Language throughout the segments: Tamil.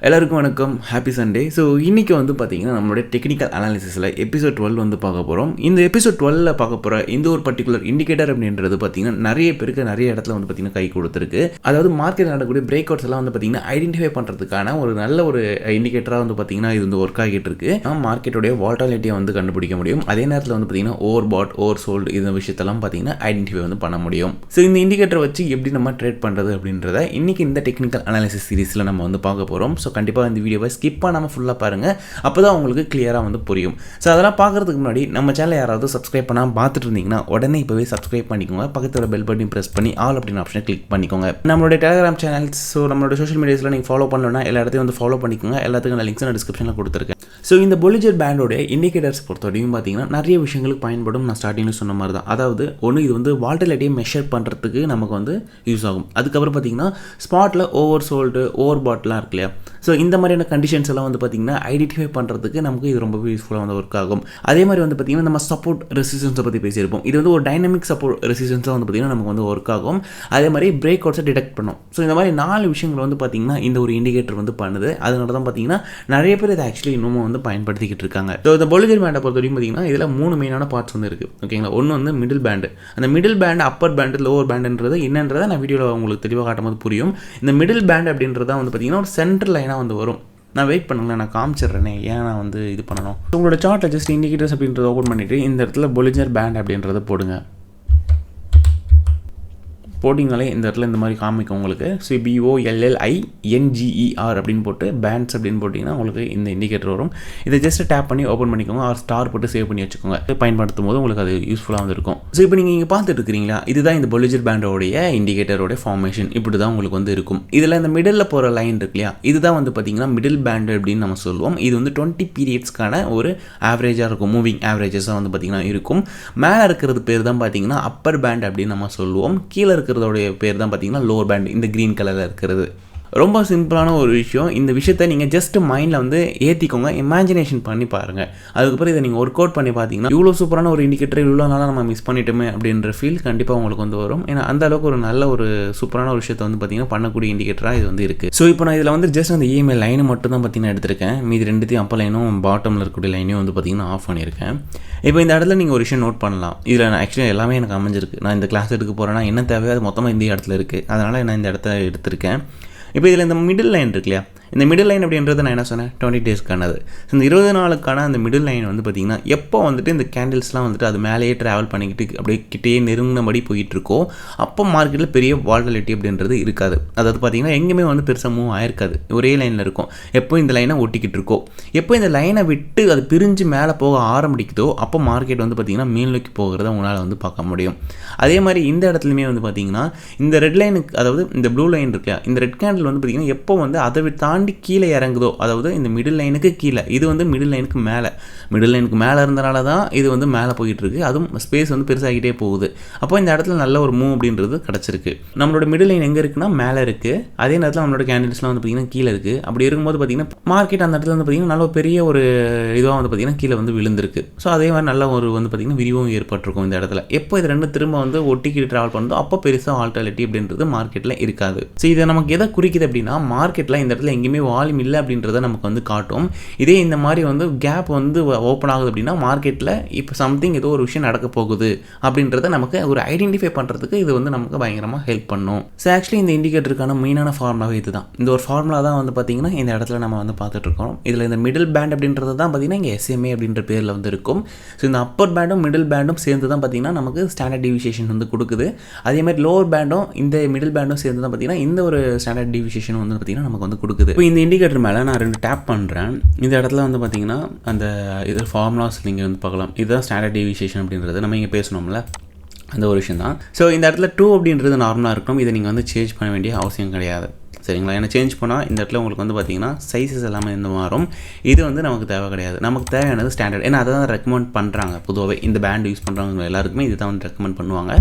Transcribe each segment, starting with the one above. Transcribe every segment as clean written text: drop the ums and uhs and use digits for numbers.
எல்லாருக்கும் வணக்கம், ஹாப்பி சண்டே. ஸோ இன்றைக்கி வந்து பார்த்திங்கன்னா நம்மளுடைய டெக்னிக்கல் அனாலிசிஸில் எபிசோட் 12 வந்து பார்க்க போகிறோம். இந்த எபிசோட் 12 பார்க்க போகிற இந்த ஒரு பர்டிகுலர் இண்டிகேட்டர் அப்படின்றது பார்த்திங்கன்னா நிறைய பேருக்கு நிறைய இடத்துல வந்து பார்த்திங்கன்னா கை கொடுத்துருக்கு. அதாவது மார்க்கெட் நடக்கக்கூடிய பிரேக் அவுட்ஸ் எல்லாம் வந்து பார்த்திங்கன்னா ஐடென்டிஃபை பண்ணுறதுக்கான ஒரு நல்ல ஒரு இண்டிகேட்டராக வந்து பார்த்திங்கன்னா இது வந்து ஒர்க் ஆகிட்டு இருக்கு. மார்க்கெட்டோடைய வால்டாலிட்டியை வந்து கண்டுபிடிக்க முடியும். அதே நேரத்தில் வந்து பார்த்திங்கன்னா ஓவர் பாட், ஓவர் சோல்டு இந்த விஷயத்தெல்லாம் பார்த்திங்கன்னா ஐடென்டிஃபை வந்து பண்ண முடியும். ஸோ இந்த இண்டிகேட்டரை வச்சு எப்படி நம்ம ட்ரேட் பண்ணுறது அப்படின்றத இன்றைக்கி இந்த டெக்னிக்கல் அனாலிசிஸ் சீரிஸில் நம்ம வந்து பார்க்க போகிறோம். ஸோ கண்டிப்பாக இந்த வீடியோவை ஸ்கிப் பண்ணாமல் ஃபுல்லாக பாருங்கள், அப்போ தான் உங்களுக்கு கிளியராக வந்து புரியும். ஸோ அதெல்லாம் பார்க்குறதுக்கு முன்னாடி நம்ம சேனலை யாராவது சப்ஸ்கிரைப் பண்ணாமல் பார்த்துட்டு இருந்தீங்கன்னா உடனே இப்போவே சப்ஸ்கிரைப் பண்ணிக்கோங்க. பக்கத்தில் பெல் பட்டன் ப்ரெஸ் பண்ணி ஆல் அப்படின்னு ஆப்ஷனை கிளிக் பண்ணிக்கோங்க. நம்மளுடைய டெலிகிராம் சேனல்ஸ், ஸோ நம்மளோட சோஷியல் மீடியாஸில் நீங்கள் ஃபாலோ பண்ணலன்னா எல்லா இடத்தையும் வந்து ஃபாலோ பண்ணிக்கோங்க. எல்லாத்துக்கும் நான் லிங்க்ஸ் நான் டிஸ்கிரிப்ஷனில் கொடுத்துருக்கேன். ஸோ இந்த பொலிஜர் பேண்டோடைய இண்டிகேட்டர்ஸ் பொறுத்தவரைக்கும் பார்த்தீங்கன்னா நிறைய விஷயங்களுக்கு பயன்படும். நான் ஸ்டார்டிங்கில் சொன்ன மாதிரி தான். அதாவது ஒன்று, இது வந்து வால்டாலிட்டியை மெஷர் பண்ணுறதுக்கு நமக்கு வந்து யூஸ் ஆகும். அதுக்கப்புறம் பார்த்தீங்கன்னா ஸ்பாட்டில் ஓவர் சோல்டு, ஓவர் பாட்லாம் இருக்கு இல்லையா. ஸோ இந்த மாதிரியான கண்டிஷன்ஸ் எல்லாம் வந்து பார்த்திங்கன்னா ஐடென்டிஃபை பண்ணுறதுக்கு நமக்கு இது ரொம்பவே யூஸ்ஃபுல்லாக வந்து ஒர்க் ஆகும். அதே மாதிரி வந்து பார்த்திங்கன்னா நம்ம சப்போர்ட் ரெசிஸ்டன்ஸை பற்றி பேசியிருப்போம். இது வந்து ஒரு டைனமிக் சப்போர்ட் ரெசிஸ்டன்ஸாக வந்து பார்த்திங்கன்னா நமக்கு வந்து ஒர்க் ஆகும். அதே மாதிரி பிரேக் அவுட்ஸை டிடெக்ட் பண்ணும். ஸோ இந்த மாதிரி 4 விஷயங்கள் வந்து பார்த்திங்கன்னா இந்த ஒரு இண்டிகேட்டர் வந்து பண்ணுது. அதனால தான் பார்த்திங்கன்னா நிறைய பேர் இதை ஆக்சுவலி இன்னமும் வந்து பயன்படுத்திக்கிட்டு இருக்காங்க. ஸோ இந்த பொலிஜர் பேண்டை பொறுத்த வரைக்கும் பார்த்திங்கன்னா இதில் 3 மெயினான பார்ட்ஸ் வந்து இருக்குது. ஓகேங்களா. ஒன்று வந்து மிடில் பேண்டு. அந்த middle band, upper band, lower பேண்டுன்றது என்னன்றதை நான் வீடியோவில் உங்களுக்கு தெளிவாக காட்டும் போது புரியும். இந்த மிடில் பேண்ட் அப்படின்றத வந்து பார்த்திங்கன்னா ஒரு சென்ட்ரல் லைனாக வந்து வரும். நான் வெயிட் பண்ணுங்களேன், நான் காமிச்சிடுறேனே, ஏன் நான் வந்து இது பண்ணணும். உங்களோட சார்ட்டில் ஜஸ்ட் இண்டிகேட்டர்ஸ் அப்படின்றத ஓப்பன் பண்ணிவிட்டு இந்த இடத்துல பொலிஜர் பேண்ட் அப்படின்றத போடுங்க. போட்டிங்கனாலே இந்த இடத்துல இந்த மாதிரி காமிக்கும் உங்களுக்கு. ஸோ BOLLINGER அப்படின்னு போட்டு பேண்ட்ஸ் அப்படின்னு போட்டிங்கன்னா உங்களுக்கு இந்த இண்டிகேட்டர் வரும். இதை ஜஸ்ட் டேப் பண்ணி ஓப்பன் பண்ணிக்கோங்க. ஆர் ஸ்டார் போட்டு சேவ் பண்ணி வச்சுக்கோங்க. பயன்படுத்தும் போது உங்களுக்கு அது யூஸ்ஃபுல்லாக வந்து இருக்கும். ஸோ இப்போ நீங்கள் இங்கே பார்த்துட்டு இருக்கிறீங்களா, இதுதான் இந்த பொலிஜர் பேண்டோடைய இண்டிகேட்டரோட ஃபார்மேஷன். இப்படி தான் உங்களுக்கு வந்து இருக்கும். இதில் இந்த மிடில் போகிற லைன் இருக்கு இல்லையா, இதுதான் வந்து பார்த்திங்கன்னா மிடில் பேண்டு அப்படின்னு நம்ம சொல்லுவோம். இது வந்து 20 பீரியட்ஸ்க்கான ஒரு ஆவரேஜாக இருக்கும். மூவிங் ஆவரேஜஸாக வந்து பார்த்திங்கன்னா இருக்கும். மேலே இருக்கிறது பேர் தான் பார்த்திங்கன்னா அப்பர் பேண்ட் அப்படின்னு நம்ம சொல்லுவோம். கீழே இருக்கிறதோடைய பேர் தான் பார்த்தீங்கன்னா லோவர் பேண்ட், இந்த க்ரீன் கலரில் இருக்கிறது. ரொம்ப சிம்பிளான ஒரு விஷயம். இந்த விஷயத்தை நீங்கள் ஜஸ்ட் மைண்டில் வந்து ஏற்றிக்கோங்க, இமேஜினேஷன் பண்ணி பாருங்கள். அதுக்கப்புறம் இதை நீங்கள் ஒர்க் அவுட் பண்ணி பார்த்தீங்கன்னா இவ்வளோ சூப்பரான ஒரு இண்டிகேட்டர் இவ்வளோ நாளாக நம்ம மிஸ் பண்ணிட்டோமே அப்படின்ற ஃபீல் கண்டிப்பாக உங்களுக்கு வந்து வரும். ஏன்னா அந்த அளவுக்கு ஒரு நல்ல ஒரு சூப்பரான ஒரு விஷயத்தை வந்து பார்த்தீங்கன்னா பண்ணக்கூடிய இண்டிகேட்டராக இது வந்து இருக்குது. ஸோ இப்போ நான் இதில் வந்து ஜஸ்ட் அந்த இஎம்ஐ லைனை மட்டும் தான் பார்த்தீங்கன்னா எடுத்திருக்கேன். மீதி ரெண்டுத்தையும் அப்போ லைனும் பாட்டமில் இருக்கக்கூடிய லைனையும் வந்து பார்த்தீங்கன்னா ஆஃப் பண்ணியிருக்கேன். இப்போ இந்த இடத்துல நீங்கள் ஒரு விஷயம் நோட் பண்ணலாம். இதில் நான் ஆக்சுவலி எல்லாமே எனக்கு அமைஞ்சிருக்கு. நான் இந்த கிளாஸ் எடுக்க போகிறேன்னா என்ன தேவையோ அது மொத்தமாக இந்த இடத்துல இருக்குது. அதனால் நான் இந்த இடத்த எடுத்திருக்கேன். இப்போ இதில் இந்த மிடில் லைன் இருக்கு இல்லையா, இந்த மிடில் லைன் அப்படின்றது நான் என்ன சொன்னேன், 20 டேஸ்க்கானது. ஸோ இந்த 20 நாளுக்கான அந்த மிடில் லைன் வந்து பார்த்திங்கன்னா எப்போ வந்துட்டு இந்த கேண்டில்ஸ்லாம் வந்துட்டு அது மேலேயே ட்ராவல் பண்ணிக்கிட்டு அப்படியே கிட்டே நெருங்கினபடி போயிட்டு இருக்கோ அப்போ மார்க்கெட்டில் பெரிய வால்டாலிட்டி அப்படின்றது இருக்காது. அதாவது பார்த்திங்கன்னா எங்கேயுமே வந்து பெருசாக மூவ் ஆயிருக்காது, ஒரே லைனில் இருக்கும். எப்போ இந்த லைனை ஒட்டிக்கிட்டு இருக்கோ, எப்போ இந்த லைனை விட்டு அது பிரிஞ்சு மேலே போக ஆரம்பிக்குதோ அப்போ மார்க்கெட் வந்து பார்த்திங்கன்னா மேல் நோக்கி போகிறத உங்களால் வந்து பார்க்க முடியும். அதே மாதிரி இந்த இடத்துலையுமே வந்து பார்த்திங்கன்னா இந்த ரெட் லைனுக்கு, அதாவது இந்த ப்ளூ லைன் இருக்கு, இந்த ரெட் கேண்டில் வந்து பார்த்திங்கன்னா எப்போ வந்து அதை தாண்டி கீழே இறங்குதோ, அதாவது இந்த மிடில் லைனுக்கு கீழே, இது வந்து மிடில் லைனுக்கு மேலே, மிடில் லைனுக்கு மேலே இருந்தனால தான் இது வந்து மேலே போயிட்டு இருக்கு. அதுவும் ஸ்பேஸ் வந்து பெருசாகிட்டே போகுது. அப்போ இந்த இடத்துல நல்ல ஒரு மூவ் அப்படின்றது கிடச்சிருக்கு. நம்மளோட மிடில் லைன் எங்கே இருக்குன்னா மேலே இருக்குது. அதே நேரத்தில் நம்மளோட கேண்டில்ஸ்லாம் வந்து பார்த்திங்கன்னா கீழே இருக்குது. அப்படி இருக்கும்போது பார்த்திங்கன்னா மார்க்கெட் அந்த இடத்துல வந்து பார்த்திங்கன்னா நல்ல பெரிய ஒரு இதுவாக வந்து பார்த்திங்கன்னா கீழே வந்து விழுந்திருக்கு. ஸோ அதே மாதிரி நல்ல ஒரு வந்து பார்த்திங்கன்னா விரிவும் ஏற்பட்டிருக்கும் இந்த இடத்துல. எப்போ இது ரெண்டு திரும்ப வந்து ஒட்டிக்கிட்டு ட்ராவல் பண்ணுறதோ அப்போ பெருசாக வால்டாலிட்டி அப்படின்றது மார்க்கெட்டில் இருக்காது. ஸோ இதை நமக்கு எதை குறிக்குது அப்படின்னா, மார்க்கெட்டில் இந்த இடத்துல எங்கேயுமே வால்யூம் இல்லை அப்படின்றத நமக்கு வந்து காட்டும். இதே இந்த மாதிரி வந்து கேப் வந்து ஓப்பன் ஆகுது அப்படின்னா மார்க்கெட்டில் இப்போ சம்திங் ஏதோ ஒரு விஷயம் நடக்க போகுது அப்படின்றத நமக்கு ஒரு ஐடென்டிஃபை பண்ணுறதுக்கு இது வந்து நமக்கு பயங்கரமாக ஹெல்ப் பண்ணும். ஸோ ஆக்சுவலி இந்த இண்டிகேட்டருக்கான மெயினான ஃபார்முலாவே இது தான். இந்த ஒரு ஃபார்முலா தான் வந்து பார்த்திங்கன்னா இந்த இடத்துல நம்ம வந்து பார்த்துட்ருக்கோம். இதில் இந்த மிடில் பேண்ட் அப்படின்றது தான் பார்த்திங்கன்னா இங்கே SMA அப்படின்ற பேரில் வந்து இருக்கும். ஸோ இந்த அப்பர் பேண்டும் மிடில் பேண்டும் சேர்ந்து தான் பார்த்திங்கன்னா நமக்கு ஸ்டாண்டர்ட் டிவியேஷன் வந்து கொடுக்குது. அதே மாதிரி லோவர் பேண்டும் இந்த மிடில் பேண்டும் சேர்ந்து தான் பார்த்திங்கன்னா இந்த ஒரு ஸ்டாண்டர்ட் டிவியேஷன் வந்து பார்த்திங்கன்னா நமக்கு வந்து கொடுக்குது. இப்போ இந்த இண்டிகேட்டர் மேலே நான் 2 டேப் பண்ணுறேன். இந்த இடத்துல வந்து பார்த்திங்கன்னா அந்த இது ஃபார்முலாஸ் நீங்கள் வந்து பார்க்கலாம். இதுதான் ஸ்டாண்டர்ட் டிவியேஷன் அப்படின்றது நம்ம இங்கே பேசணும்ல, அந்த ஒரு விஷயம் தான். ஸோ இந்த இடத்துல 2 அப்படின்றது நார்மலாக இருக்கணும். இதை நீங்கள் வந்து சேஞ்ச் பண்ண வேண்டிய அவசியம் கிடையாது. சரிங்களா. ஏன்னா சேஞ்ச் பண்ணால் இந்த இடத்துல உங்களுக்கு வந்து பார்த்திங்கன்னா சைஸஸ் எல்லாமே இந்த மாறும். இது வந்து நமக்கு தேவை கிடையாது. நமக்கு தேவையானது ஸ்டாண்டர்ட். ஏன்னா அதை தான் ரெக்கமெண்ட் பண்ணுறாங்க. பொதுவாகவே இந்த பேண்ட் யூஸ் பண்ணுறவங்க எல்லாருக்குமே இது தான் வந்து ரெக்கமெண்ட் பண்ணுவாங்க.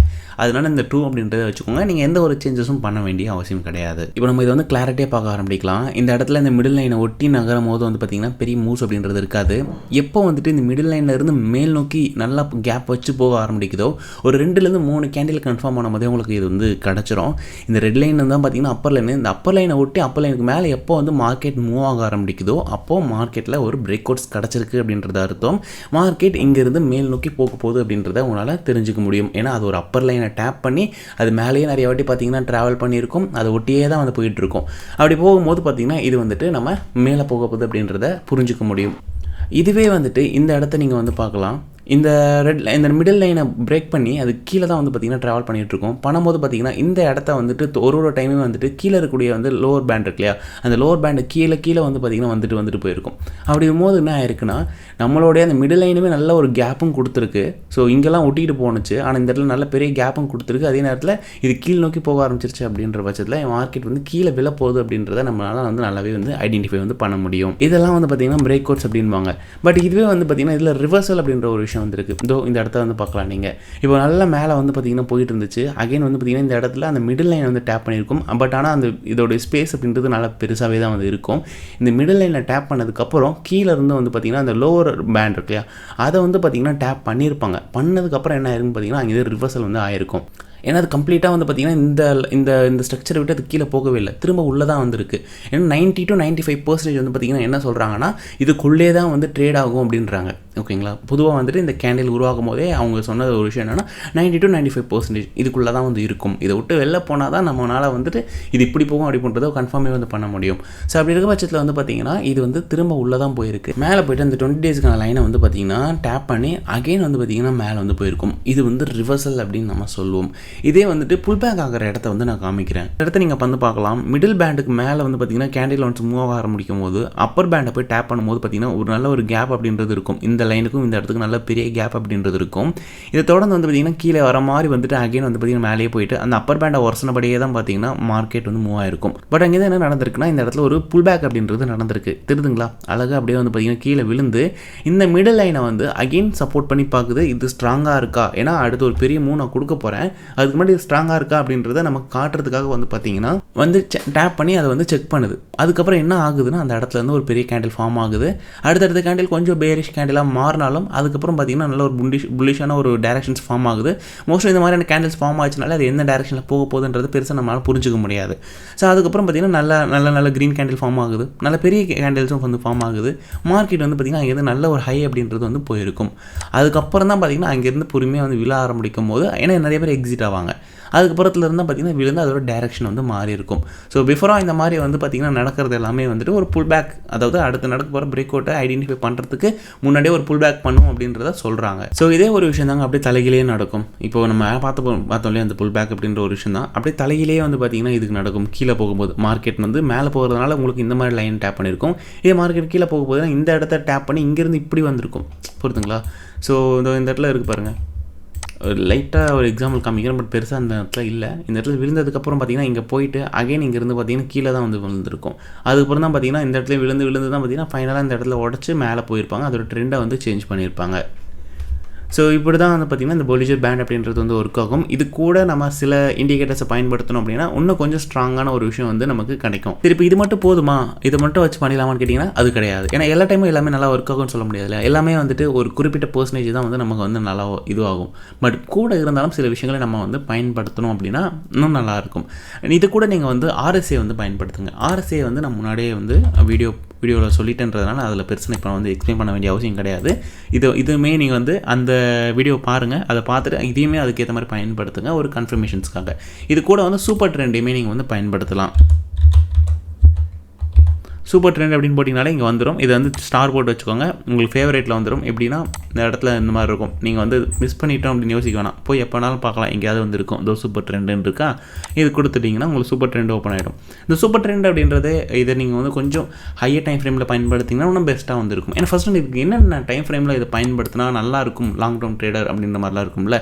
அதனால இந்த 2 அப்படின்றத வச்சுக்கோங்க. நீங்கள் எந்த ஒரு சேஞ்சஸும் பண்ண வேண்டிய அவசியம் கிடையாது. இப்போ நம்ம இதை வந்து கிளாரிட்டியாக பார்க்க ஆரம்பிக்கலாம். இந்த இடத்துல இந்த மிடில் லைனை ஒட்டி நகரும் போது வந்து பார்த்திங்கன்னா பெரிய மூவ்ஸ் அப்படின்றது இருக்காது. எப்போ வந்துட்டு இந்த மிடில் லைனில் இருந்து மேல் நோக்கி நல்லா கேப் வச்சு போக ஆரம்பிக்குதோ ஒரு 2 to 3 கேண்டில் கன்ஃபார்ம் ஆன போதே உங்களுக்கு இது வந்து கிடச்சிரும். இந்த ரெட் லைன் தான் பார்த்திங்கன்னா அப்பர் லைன். இந்த அப்பர் அப்பர் லைனை ஒட்டி அப்பர் லைனுக்கு மேலே எப்போ வந்து மார்க்கெட் மூவ் ஆக ஆரம்பிக்குதோ அப்போது மார்க்கெட்டில் ஒரு பிரேக் அவுட்ஸ் கிடச்சிருக்கு அப்படின்றது அர்த்தம். மார்க்கெட் இங்கேருந்து மேல் நோக்கி போக போகுது அப்படின்றத உங்களால் தெரிஞ்சுக்க முடியும். ஏன்னா அது ஒரு அப்பர் லைனை டேப் பண்ணி அது மேலேயே நிறைய வாட்டி பார்த்தீங்கன்னா ட்ராவல் பண்ணியிருக்கும், அதை ஒட்டியே தான் வந்து போயிட்டுருக்கும். அப்படி போகும்போது பார்த்தீங்கன்னா இது வந்துட்டு நம்ம மேலே போக போகுது அப்படின்றத புரிஞ்சுக்க முடியும். இதுவே வந்துட்டு இந்த இடத்த நீங்கள் வந்து பார்க்கலாம். இந்த இந்த மிடில் லைனை பிரேக் பண்ணி அது கீழே தான் வந்து பார்த்திங்கன்னா ட்ராவல் பண்ணிகிட்ருக்கோம். பண்ணும்போது பார்த்திங்கன்னா இந்த இடத்த வந்துட்டு ஒரு டைமே வந்துட்டு கீழே இருக்கக்கூடிய வந்து லோவர் பேண்ட் இருக்கு இல்லையா, அந்த லோவர் பேண்டு கீழே வந்து பார்த்திங்கன்னா வந்துட்டு போயிருக்கும். அப்படி இருக்கும்போது என்ன ஆயிருக்குன்னா நம்மளுடைய அந்த மிடில் லைனுமே நல்ல ஒரு கேப்பும் கொடுத்துருக்கு. ஸோ இங்கெல்லாம் ஒட்டிகிட்டு போணுச்சு, ஆனால் இந்த இடத்துல நல்ல பெரிய கேப்பும் கொடுத்துருக்கு. அதே நேரத்தில் இது கீழ் நோக்கி போக ஆரம்பிச்சிருச்சு அப்படின்ற பட்சத்தில் மார்க்கெட் வந்து கீழே விழ போகுது அப்படின்றத நம்மளால் வந்து நல்லாவே வந்து ஐடென்டிஃபை வந்து பண்ண முடியும். இதெல்லாம் வந்து பார்த்திங்கன்னா பிரேக் அவுட்ஸ் அப்படின்வாங்க. பட் இதுவே வந்து பார்த்திங்கன்னா இதில் ரிவர்சல் அப்படின்ற ஒரு விஷயம் வந்துருக்கு. இதோ இந்த இடத்த வந்து பார்க்கலாம். நீங்கள் இப்போ நல்லா மேலே வந்து பார்த்திங்கன்னா போயிட்டு இருந்துச்சு. அகைன் வந்து பார்த்திங்கன்னா இந்த இடத்துல அந்த மிடில் லைன் வந்து டேப் பண்ணியிருக்கும். பட் ஆனால் அந்த இதோட ஸ்பேஸ் அப்படின்றது நல்லா பெருசாகவே தான் வந்து இருக்கும். இந்த மிடில் லைனில் டேப் பண்ணதுக்கப்புறம் கீழே இருந்து வந்து பார்த்திங்கன்னா அந்த லோவர் பேண்ட் இருக்கு இல்லையா, அதை வந்து பார்த்திங்கன்னா டேப் பண்ணியிருப்பாங்க. பண்ணதுக்கப்புறம் என்ன ஆயிருக்குன்னு பார்த்திங்கன்னா அங்கே ரிவர்சல் வந்து ஆயிருக்கும். ஏன்னா அது கம்ப்ளீட்டாக வந்து பார்த்திங்கன்னா இந்த ஸ்ட்ரக்சரை விட்டு அது கீழே போகவே இல்லை, திரும்ப உள்ளே தான் வந்துருக்கு. ஏன்னா 90 to 95% வந்து பார்த்திங்கன்னா என்ன சொல்கிறாங்கன்னா இதுக்குள்ளே தான் வந்து ட்ரேட் ஆகும் அப்படின்றாங்க. ஓகேங்களா, பொதுவாக வந்துட்டு இந்த கேண்டில் உருவாகும் போதே அவங்க சொன்னது ஒரு விஷயம் என்னென்னா 90 to 95% இதுக்குள்ளே தான் வந்து இருக்கும். இதை விட்டு வெளில போனால் தான் நம்மளால் வந்துட்டு இது இப்படி போகும் அப்படி பண்ணுறதோ கன்ஃபார்மே வந்து பண்ண முடியும். ஸோ அப்படி இருக்க பட்சத்தில் வந்து பார்த்திங்கன்னா இது வந்து திரும்ப உள்ளே தான் போயிருக்கு. மேலே போய்ட்டு அந்த 20 டேஸ்க்கான லைனை வந்து பார்த்திங்கன்னா டேப் பண்ணி அகெயின் வந்து பார்த்திங்கன்னா மேலே வந்து போயிருக்கும். இது வந்து ரிவர்சல் அப்படின்னு நம்ம சொல்லுவோம். இதே வந்துட்டு புல் பேக் ஆகிற இடத்த வந்து நான் காமிக்கிறேன். இடத்த நீங்கள் வந்து பார்க்கலாம். மிடில் பேண்டுக்கு மேலே வந்து பார்த்திங்கன்னா கேண்டில் ஒன்ஸ் மூவ் ஆக ஆரம்பிக்கும் போது அப்பர் பேண்டை போய் டேப் பண்ணும்போது பார்த்திங்கன்னா ஒரு நல்ல ஒரு கேப் அப்படின்றது இருக்கும். இந்த லைனுக்கும் இந்த இடத்துக்கு நல்ல பெரிய கேப் அப்படின்றது இருக்கும். இதை தொடர்ந்து வந்து பார்த்திங்கன்னா கீழே வர மாதிரி வந்துட்டு அகைன் வந்து பார்த்திங்கன்னா மேலேயே போயிட்டு அந்த அப்பர் பேண்டை ஒரசனபடியே தான் பார்த்திங்கன்னா மார்க்கெட் வந்து மூவ் ஆயிருக்கும். பட் அங்கே தான் என்ன நடந்திருக்குன்னா இந்த இடத்துல ஒரு புல் பேக் அப்படின்றது நடந்திருக்கு. தெரியுதுங்களா, அழகாக அப்படியே வந்து பார்த்திங்கன்னா கீழே விழுந்து இந்த மிடில் லைனை வந்து அகைன் சப்போர்ட் பண்ணி பார்க்குது. இது ஸ்ட்ராங்காக இருக்கா, ஏன்னா அடுத்து ஒரு பெரிய மூவ் நான் கொடுக்க போகிறேன், அதுக்கு முன்னாடி இது ஸ்ட்ராங்காக இருக்கா அப்படின்றத நமக்கு காட்டுறதுக்காக வந்து பார்த்திங்கன்னா வந்து டேப் பண்ணி அதை வந்து செக் பண்ணுது. அதுக்கப்புறம் என்ன ஆகுதுன்னா அந்த இடத்துல இருந்து ஒரு பெரிய கேண்டில் ஃபார்ம் ஆகுது. அடுத்தடுத்த கேண்டில் கொஞ்சம் பேரிஷ் கேண்டிலாக மாறினாலும் அதுக்கப்புறம் பார்த்திங்கன்னா நல்ல ஒரு புல்லிஷான ஒரு டைரக்ஷன்ஸ் ஃபார்ம் ஆகுது. மோஸ்ட்லி இந்த மாதிரியான கேண்டில்ஸ் ஃபார்ம் ஆச்சுனால அது எந்த டைரக்ஷனில் போக போகுதுன்றது பெருசாக நம்மளால் புரிஞ்சிக்க முடியாது. ஸோ அதுக்கப்புறம் பார்த்திங்கன்னா நல்ல க்ரீன் கேண்டில் ஃபார்ம் ஆகுது, நல்ல பெரிய கேண்டில்ஸும் வந்து ஃபார்ம் ஆகுது. மார்க்கெட் வந்து பார்த்திங்கன்னா அங்கேருந்து நல்ல ஒரு ஹை அப்படின்றது வந்து போயிருக்கும். அதுக்கப்புறம் தான் பார்த்திங்கன்னா அங்கேருந்து பொறுமையாக வந்து விழ ஆரம்பிக்கும் போது ஏன்னா நிறைய பேர் எக்ஸிட் ஆவாங்க. அதுக்கப்புறத்துல இருந்தால் பார்த்திங்கன்னா விழுந்து அதோட டேரக்ஷன் வந்து மாறி இருக்கும். ஸோ பிஃபோராக இந்த மாதிரி வந்து பார்த்திங்கன்னா நடக்கிறது எல்லாமே வந்துட்டு ஒரு புல் பேக், அதாவது அடுத்து நடக்க போகிற பிரேக் அவுட்டை ஐடென்டிஃபை பண்ணுறதுக்கு முன்னாடியே ஒரு புல் பேக் பண்ணும் அப்படின்றத சொல்கிறாங்க. ஸோ இதே ஒரு விஷயம் தாங்க அப்படியே தலையிலே நடக்கும். இப்போ நம்ம பார்த்தோம் இல்லையா அந்த புல் பேக் அப்படின்ற ஒரு விஷயம் தான் அப்படியே தலையிலே வந்து பார்த்திங்கன்னா இதுக்கு நடக்கும். கீழே போகும்போது மார்க்கெட் வந்து மேலே போகிறதுனால உங்களுக்கு இந்த மாதிரி லைன் டேப் பண்ணியிருக்கும். இதே மார்க்கெட் கீழே போகும்போது இந்த இடத்த டேப் பண்ணி இங்கேருந்து இப்படி வந்திருக்கும். புரியுதுங்களா? ஸோ இந்த இடத்துல இருக்குது பாருங்கள், லைட்டாக ஒரு எக்ஸாம்பிள் காமிக்கிறேன், பட் பெருசாக அந்த இடத்துல இல்லை. இந்த இடத்துல விழுந்ததுக்கப்புறம் பார்த்திங்கன்னா இங்கே போயிட்டு அகைன் இங்கேருந்து பார்த்திங்கன்னா கீழே தான் வந்து விழுந்திருக்கும். அதுக்கப்புறம் தான் பார்த்திங்கன்னா இந்த இடத்துல விழுந்து தான் பார்த்திங்கன்னா ஃபைனலாக இந்த இடத்துல உடச்சி மேலே போயிருப்பாங்க. அதோட ட்ரெண்டை வந்து சேஞ்ச் பண்ணியிருப்பாங்க. ஸோ இப்படி தான் வந்து பார்த்திங்கன்னா இந்த பொலிஜர் பேண்ட் அப்படின்றது வந்து ஒர்க் ஆகும். இது கூட நம்ம சில இண்டிகேட்டர்ஸை பயன்படுத்தணும் அப்படின்னா இன்னும் கொஞ்சம் ஸ்ட்ராங்கான ஒரு விஷயம் வந்து நமக்கு கிடைக்கும். திருப்பி இது மட்டும் போதுமா, இதை மட்டும் வச்சு பண்ணிடலாமான்னு கேட்டிங்கன்னா அது கிடையாது. ஏன்னா எல்லா டைமும் எல்லாமே நல்லா ஒர்க் ஆகும்னு சொல்ல முடியாது. எல்லாமே வந்துட்டு ஒரு குறிப்பிட்ட பர்சன்டேஜ் தான் வந்து நமக்கு வந்து நல்லா இதுவாகும். பட் கூட இருந்தாலும் சில விஷயங்களை நம்ம வந்து பயன்படுத்தணும் அப்படின்னா இன்னும் நல்லாயிருக்கும். இது கூட நீங்கள் வந்து RSA வந்து பயன்படுத்துங்க. RSA வந்து நான் முன்னாடியே வந்து வீடியோவில் சொல்லிட்டேன்றதுனால அதில் பெருசாக இப்போ வந்து எக்ஸ்பிளைன் பண்ண வேண்டிய அவசியம் கிடையாது. இதுவுமே நீங்கள் வந்து அந்த வீடியோ பாருங்கள், அதை பார்த்துட்டு இதையுமே அதுக்கேற்ற மாதிரி பயன்படுத்துங்க ஒரு கன்ஃபர்மேஷன்ஸ்க்காக. இது கூட வந்து சூப்பர் ட்ரெண்டையுமே நீங்கள் வந்து பயன்படுத்தலாம். சூப்பர் ட்ரெண்ட் அப்படின்னு போட்டிங்கனாலே இங்கே வந்துடும். இதை வந்து ஸ்டார் போட்டு வச்சுக்கோங்க, உங்களுக்கு ஃபேவரேட்டில் வந்துடும். எப்படின்னா இந்த இடத்துல இந்த மாதிரி இருக்கும். நீங்கள் வந்து மிஸ் பண்ணிட்டோம் அப்படின்னு யோசிக்க வேணாம், போய் எப்போனாலும் பார்க்கலாம், எங்கேயாவது வந்து இருக்கும். இதோ சூப்பர் ட்ரெண்டுன்னு இருக்கா, இது கொடுத்துட்டிங்கன்னா உங்களுக்கு சூப்பர் ட்ரெண்ட் ஓப்பன் ஆகிடும். இந்த சூப்பர் ட்ரெண்ட் அப்படின்றது இதை நீங்கள் வந்து கொஞ்சம் ஹையர் டைம் ஃப்ரேமில் பயன்படுத்திங்கன்னா இன்னும் பெஸ்ட்டாக வந்துருக்கும். ஏன்னா ஃபஸ்ட்டு இதுக்கு என்னென்ன டைம் ஃப்ரேமில் இதை பயன்படுத்தினா நல்லாயிருக்கும், லாங் டேர்ம் ட்ரேடர் அப்படின்ற மாதிரிலாம் இருக்கும்ல,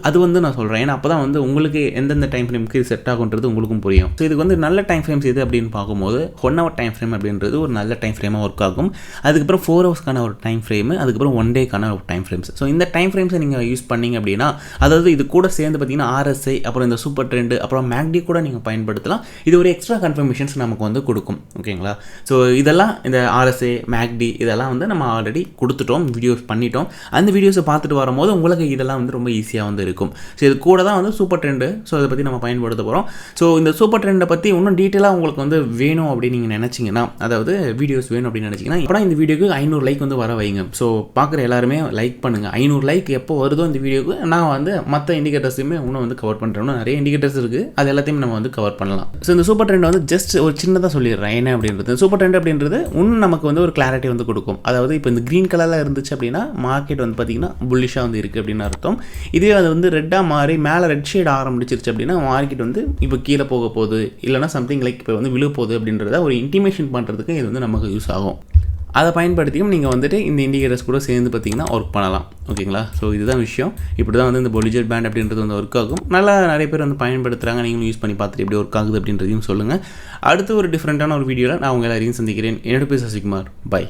அது வந்து நான் சொல்கிறேன். ஏன்னா அப்போ தான் வந்து உங்களுக்கு எந்தெந்த டைம் ஃப்ரேமுக்கு இது செட் ஆகுன்றது உங்களுக்கும் புரியும். ஸோ இதுக்கு வந்து நல்ல டைம் ஃப்ரேம்ஸ் எது அப்படின்னு பார்க்கும்போது 1 hour டைம் ஃப்ரேம் ஃப்ரேம் அப்படின்றது ஒரு நல்ல டைம் ஃப்ரேமாக ஒர்க் ஆகும். அதுக்கப்புறம் 4 ஹவர்ஸ்க்கான ஒரு டைம் ஃப்ரேமு, அதுக்கப்புறம் 1 டேக்கான ஒரு டைம் ஃப்ரேம்ஸ். ஸோ இந்த டைம் ஃப்ரேம்ஸை நீங்கள் யூஸ் பண்ணிங்க அப்படின்னா, அதாவது இது கூட சேர்ந்து பார்த்தீங்கன்னா RSI, அப்புறம் இந்த சூப்பர் ட்ரெண்டு, அப்புறம் MACD கூட நீங்கள் பயன்படுத்தலாம். இது ஒரு எக்ஸ்ட்ரா கன்ஃபர்மேஷன்ஸ் நமக்கு வந்து கொடுக்கும். ஓகேங்களா? ஸோ இதெல்லாம் இந்த RSI, MACD இதெல்லாம் வந்து நம்ம ஆல்ரெடி கொடுத்துட்டோம், வீடியோஸ் பண்ணிட்டோம். அந்த வீடியோஸை பார்த்துட்டு வரும்போது உங்களுக்கு இதெல்லாம் வந்து ரொம்ப ஈஸியாக வந்து இருக்கும். ஸோ இது கூட தான் வந்து சூப்பர் ட்ரெண்டு. ஸோ அதை பற்றி நம்ம பயன்படுத்த போகிறோம். ஸோ இந்த சூப்பர் ட்ரெண்டை பற்றி இன்னும் டீட்டெயிலாக உங்களுக்கு வந்து வேணும் அப்படின்னு நீங்கள் நினச்சிங்கன்னா, அதாவது வீடியோஸ் வேணும் அப்படின்னு நினச்சிங்கன்னா, இப்போ இந்த வீடியோக்கு 500 லைக் வந்து வர வைங்க. ஸோ பார்க்குற எல்லாருமே லைக் பண்ணுங்கள். 500 லைக் எப்போ வருதோ இந்த வீடியோக்கு நான் வந்து மற்ற இண்டிகேட்டர்ஸுமே இன்னும் வந்து கவர் பண்ணுறேன். நிறைய இண்டிகேட்டர்ஸ் இருக்குது, அது எல்லாத்தையும் நம்ம வந்து கவர் பண்ணலாம். ஸோ இந்த சூப்பர் ட்ரெண்ட் வந்து ஜஸ்ட் ஒரு சின்னதாக சொல்லிடுறேன் என்ன அப்படின்றது. சூப்பர் ட்ரெண்ட் அப்படின்றது இன்னும் நமக்கு வந்து ஒரு கிளாரிட்டி வந்து கொடுக்கும். அதாவது இப்போ இந்த க்ரீன் கலரில் இருந்துச்சு அப்படின்னா மார்க்கெட் வந்து பார்த்திங்கன்னா புல்லிஷாக வந்து இருக்குது அப்படின்னு அர்த்தம். இதுவே அது வந்து ரெட்டாக மாறி மேலே ரெட் ஷேட் ஆரம்பிச்சிருச்சு அப்படின்னா மார்க்கெட் வந்து இப்போ கீழே போக போகுது, இல்லைனா சம்திங் லைக் இப்போ வந்து விழு போகுது அப்படின்றத ஒரு இன்டிமேஷன் பண்ணுறதுக்கு இது வந்து நமக்கு யூஸ் ஆகும். அதை பயன்படுத்தியும் நீங்கள் வந்துட்டு இந்த இண்டிகேட்டர்ஸ் கூட சேர்ந்து பார்த்தீங்கன்னா ஒர்க் பண்ணலாம். ஓகேங்களா? ஸோ இதுதான் விஷயம். இப்படி தான் வந்து இந்த பொலிஜர் பேண்ட் அப்படின்றது வந்து ஒர்க் ஆகும். நல்லா நிறைய பேர் வந்து பயன்படுத்துகிறாங்க. நீங்களும் யூஸ் பண்ணி பார்த்துட்டு எப்படி ஒர்க் ஆகுது அப்படின்றதையும் சொல்லுங்கள். அடுத்து ஒரு டிஃப்ரெண்ட்டான ஒரு வீடியோவில் நான் உங்கள் எல்லாரையும் சந்திக்கிறேன். என்னோட பேர் சசிகுமார். பை.